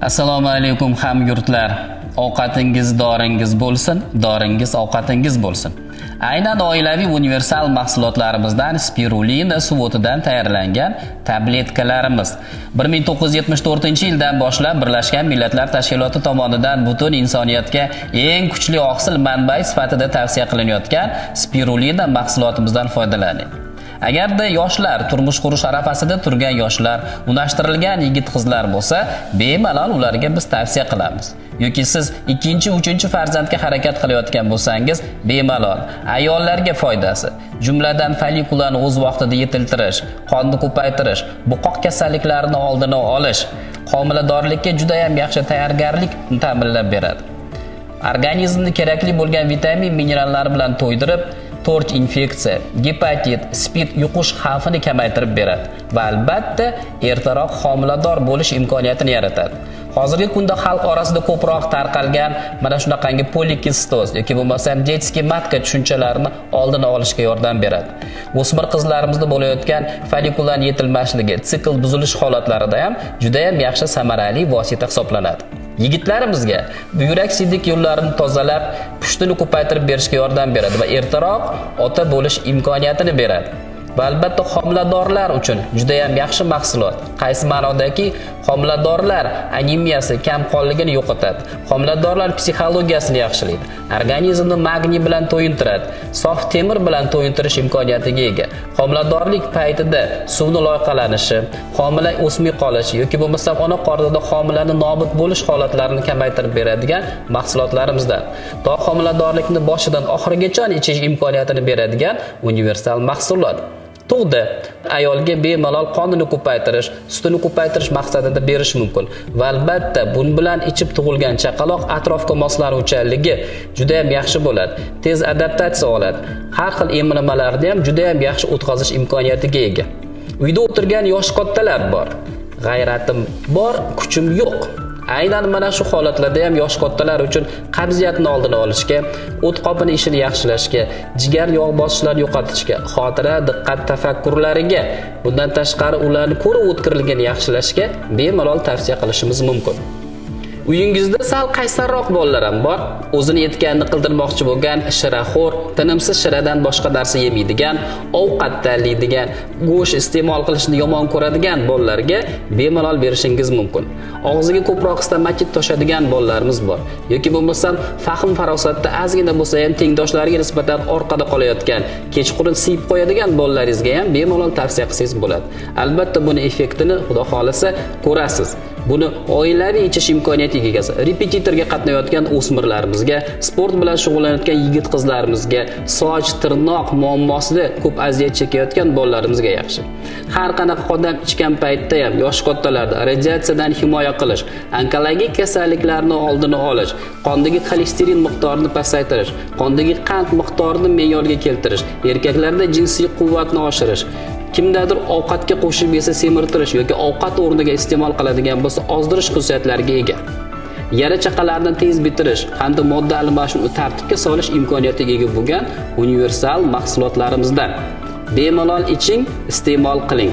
Assalomu alaykum hamyurtlar. Ovqatingiz doringiz bo'lsin, doringiz ovqatingiz bo'lsin. Aynan oilaviy universal mahsulotlarimizdan spirulina suv o'tidan tayyorlangan tabletkalarimiz 1974-yildan boshlab Birlashgan Millatlar Tashkiloti tomonidan butun insoniyatga eng kuchli oqsil manbai sifatida tavsiya qilinayotgan spirulina mahsulotimizdan foydalaning. Agarda yoshlar, turmush qurish arafasida turgan yoshlar, unashtirilgan yigit-qizlar bo'lsa, bemalol ularga biz tavsiya qilamiz. Yoki siz 2-3 farzandga harakat qilayotgan bo'lsangiz, bemalol. Ayollarga foydasi, jumladan follikulani o'z vaqtida yetiltirish, qonni ko'paytirish, buqoq kasalliklarini oldini olish, homiladorlikka juda ham yaxshi tayyorgarlik ta'minlab beradi. Organizmni kerakli bo'lgan vitamin, minerallar bilan to'ydirib, torch infeksiya, gepatit, spid yuqish xavfini kamaytirib beradi va albatta ertaroq homilador bo'lish imkoniyatini yaratadi. Hozirgi kunda xalq orasida ko'proq tarqalgan mana shunaqangi polikistoz yoki bo'lmasam детский matka tushunchalarini oldini olishga yordam beradi. O'smir qizlarimizda bo'layotgan follikularning yetilmasligi, sikl buzilish holatlarida ham juda ham yaxshi samarali vosita hisoblanadi. Yigitlarimizga buyrak siydik yo'llarini tozalab, pushtini ko'paytirib berishga yordam beradi va ertaroq ota bo'lish imkoniyatini beradi. Va albatta homiladorlar uchun juda ham yaxshi mahsulot. Qaysi ma'nodaki, homiladorlar anemiyasi, kamqonligini yo'qotadi. Homiladorlar psixologiyasini yaxshilaydi. Organizmni magniy bilan to'yintiradi. Sof temir bilan to'yintirish imkoniyatiga ega. Homiladorlik paytida suvni loyqalanishi, homila o'smay qolishi yoki bo'lmasam ona qornida homilani nobud bo'lish holatlarini kamaytirib beradigan mahsulotlarimizdan. To homiladorlikni boshidan oxirigacha ichish imkoniyatini beradigan universal mahsulot. Tug'di ayolga bemalol qonini ko'paytirish, sutini ko'paytirish maqsadida berish mumkin. Va albatta bun bilan ichib tug'ilgan chaqaloq atrofga moslanuvchanligi juda ham yaxshi bo'ladi. Tez adaptatsiya oladi. Har xil emlanmalarni ham juda ham yaxshi o'tkazish imkoniyatiga ega. Uyda o'tirgan yosh kattalar bor. G'ayratim bor, kuchim yo'q. Aynan mana shu holatlarda ham yosh kattalar uchun qabziyatni oldini olishga, o't qopini ishini yaxshilashga, jigar yog' bosishlarini yo'qotishga, xotira, diqqat tafakkurlariga, bundan tashqari ularni ko'rib o'tkirilganini yaxshilashga bemalol tavsiya qilishimiz mumkin. Uyingizda sal qaysarroq bolalar ham bor. O'zini yetganini qildirmoqchi bo'lgan, shiraxo'r, tinimsiz shiradan boshqa narsa yemaydigan, ovqat tanlaydigan, go'sht iste'mol qilishni yomon ko'radigan bolalarga bemalol berishingiz mumkin. Og'ziga ko'proq stomatit toshadigan bolalarimiz bor. Yoki bo'lmasam fahm farosatda ozgina bo'lsa ham tengdoshlariga nisbatan orqada qolayotgan, kechqurun siyib qo'yadigan bolalaringizga ham bemalol tavsiya qilsangiz bo'ladi. Albatta buni effektini Xudo xolasa ko'rasiz. Buni oilaviy ichish imkoniyatiga ega. Repetitorga qatnayotgan o'smirlarimizga, sport bilan shug'ullanayotgan yigit-qizlarimizga, soch, tirnoq muammosida ko'p aziyat chekayotgan bolalarimizga yaxshi. Har qanaqa odam ichgan paytda ham yosh kattalarda radiatsiyadan himoya qilish, onkologik kasalliklarni oldini olish, qondagi xolesterin miqdorini pasaytirish, qondagi qand miqdorini me'yorga keltirish, erkaklarda jinsiy quvvatni oshirish, kimdadir ovqatga qo'shib yesa semirtirish yoki ovqat o'rniga iste'mol qiladigan bo'lsa ozdirish xususiyatlariga ega. Yara chaqalarni tez bitirish hamda modda almashinuvini tartibga solish imkoniyatiga ega bo'lgan universal mahsulotlarimizdan bemalol iching, iste'mol qiling.